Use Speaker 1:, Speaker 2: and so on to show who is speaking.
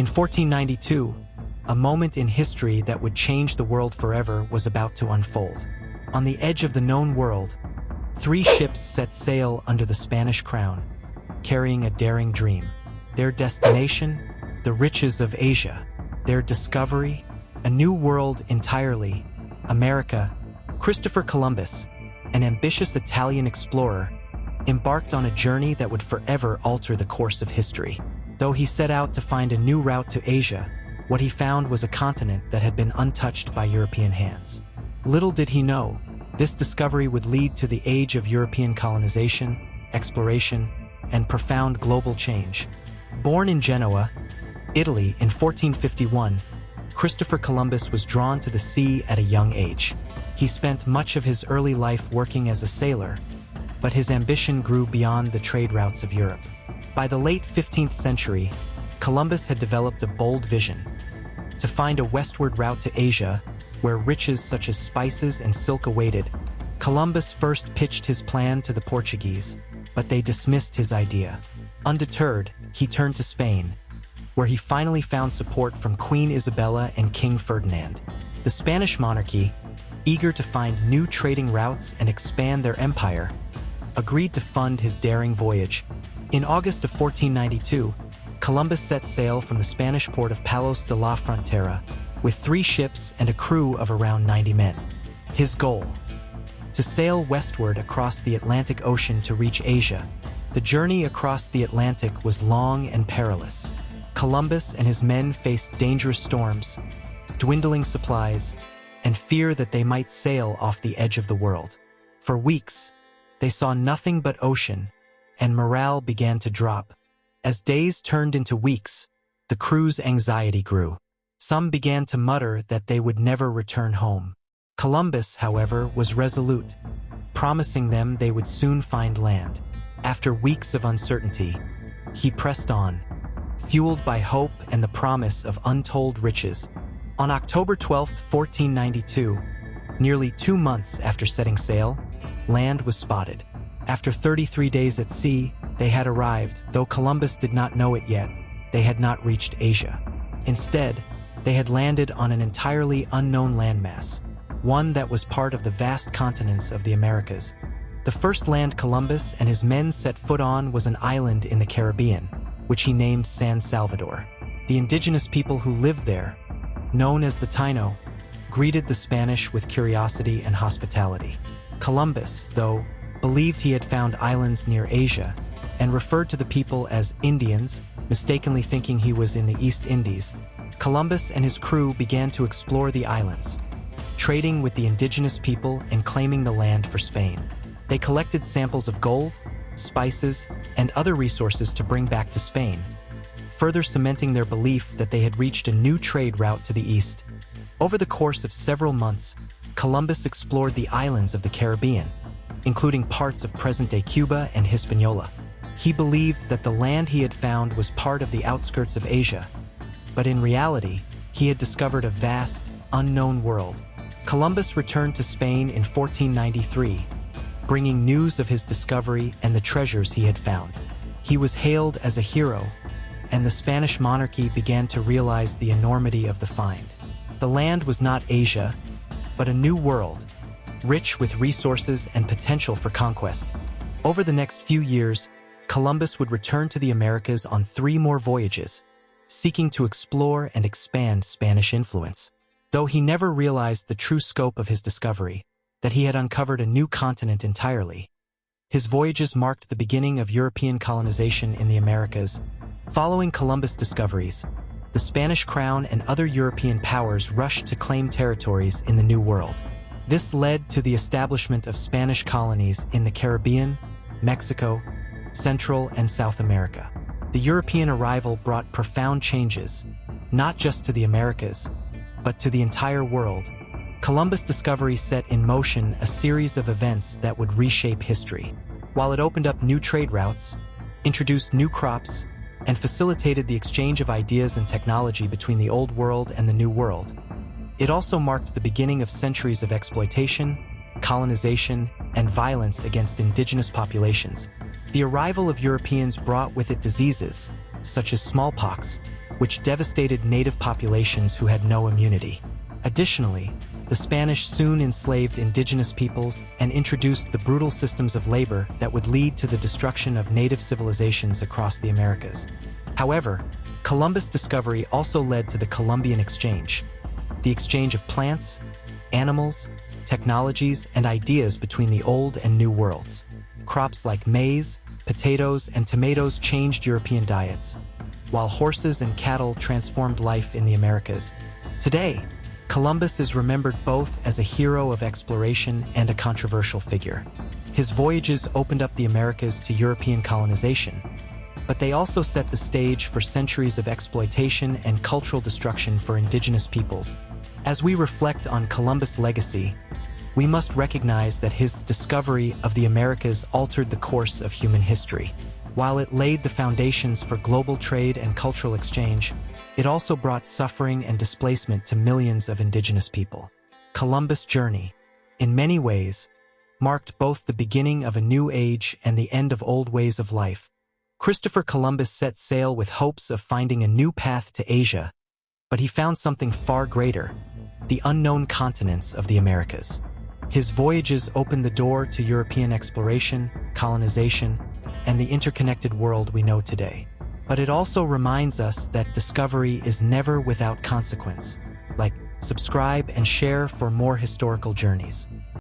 Speaker 1: In 1492, a moment in history that would change the world forever was about to unfold. On the edge of the known world, 3 ships set sail under the Spanish crown, carrying a daring dream. Their destination, the riches of Asia. Their discovery, a new world entirely, America. Christopher Columbus, an ambitious Italian explorer, embarked on a journey that would forever alter the course of history. Though he set out to find a new route to Asia, what he found was a continent that had been untouched by European hands. Little did he know, this discovery would lead to the age of European colonization, exploration, and profound global change. Born in Genoa, Italy in 1451, Christopher Columbus was drawn to the sea at a young age. He spent much of his early life working as a sailor, but his ambition grew beyond the trade routes of Europe. By the late 15th century, Columbus had developed a bold vision: to find a westward route to Asia, where riches such as spices and silk awaited. Columbus first pitched his plan to the Portuguese, but they dismissed his idea. Undeterred, he turned to Spain, where he finally found support from Queen Isabella and King Ferdinand. The Spanish monarchy, eager to find new trading routes and expand their empire, agreed to fund his daring voyage. In August of 1492, Columbus set sail from the Spanish port of Palos de la Frontera with 3 ships and a crew of around 90 men. His goal: to sail westward across the Atlantic Ocean to reach Asia. The journey across the Atlantic was long and perilous. Columbus and his men faced dangerous storms, dwindling supplies, and fear that they might sail off the edge of the world. For weeks, they saw nothing but ocean, and morale began to drop. As days turned into weeks, the crew's anxiety grew. Some began to mutter that they would never return home. Columbus, however, was resolute, promising them they would soon find land. After weeks of uncertainty, he pressed on, fueled by hope and the promise of untold riches. On October 12, 1492, nearly 2 months after setting sail, land was spotted. After 33 days at sea, they had arrived. Though Columbus did not know it yet, they had not reached Asia. Instead, they had landed on an entirely unknown landmass, one that was part of the vast continents of the Americas. The first land Columbus and his men set foot on was an island in the Caribbean, which he named San Salvador. The indigenous people who lived there, known as the Taino, greeted the Spanish with curiosity and hospitality. Columbus, though, believed he had found islands near Asia and referred to the people as Indians, mistakenly thinking he was in the East Indies. Columbus and his crew began to explore the islands, trading with the indigenous people and claiming the land for Spain. They collected samples of gold, spices, and other resources to bring back to Spain, further cementing their belief that they had reached a new trade route to the east. Over the course of several months, Columbus explored the islands of the Caribbean, including parts of present-day Cuba and Hispaniola. He believed that the land he had found was part of the outskirts of Asia, but in reality, he had discovered a vast, unknown world. Columbus returned to Spain in 1493, bringing news of his discovery and the treasures he had found. He was hailed as a hero, and the Spanish monarchy began to realize the enormity of the find. The land was not Asia, but a new world, rich with resources and potential for conquest. Over the next few years, Columbus would return to the Americas on 3 more voyages, seeking to explore and expand Spanish influence. Though he never realized the true scope of his discovery, that he had uncovered a new continent entirely. His voyages marked the beginning of European colonization in the Americas. Following Columbus' discoveries, the Spanish crown and other European powers rushed to claim territories in the New World. This led to the establishment of Spanish colonies in the Caribbean, Mexico, Central and South America. The European arrival brought profound changes, not just to the Americas, but to the entire world. Columbus' discovery set in motion a series of events that would reshape history. While it opened up new trade routes, introduced new crops, and facilitated the exchange of ideas and technology between the Old World and the New World, it also marked the beginning of centuries of exploitation, colonization, and violence against indigenous populations. The arrival of Europeans brought with it diseases, such as smallpox, which devastated native populations who had no immunity. Additionally, the Spanish soon enslaved indigenous peoples and introduced the brutal systems of labor that would lead to the destruction of native civilizations across the Americas. However, Columbus' discovery also led to the Columbian Exchange, the exchange of plants, animals, technologies, and ideas between the Old and New Worlds. Crops like maize, potatoes, and tomatoes changed European diets, while horses and cattle transformed life in the Americas. Today, Columbus is remembered both as a hero of exploration and a controversial figure. His voyages opened up the Americas to European colonization, but they also set the stage for centuries of exploitation and cultural destruction for indigenous peoples. As we reflect on Columbus' legacy, we must recognize that his discovery of the Americas altered the course of human history. While it laid the foundations for global trade and cultural exchange, it also brought suffering and displacement to millions of indigenous people. Columbus' journey, in many ways, marked both the beginning of a new age and the end of old ways of life. Christopher Columbus set sail with hopes of finding a new path to Asia, but he found something far greater: the unknown continents of the Americas. His voyages opened the door to European exploration, colonization, and the interconnected world we know today. But it also reminds us that discovery is never without consequence. Like, subscribe, and share for more historical journeys.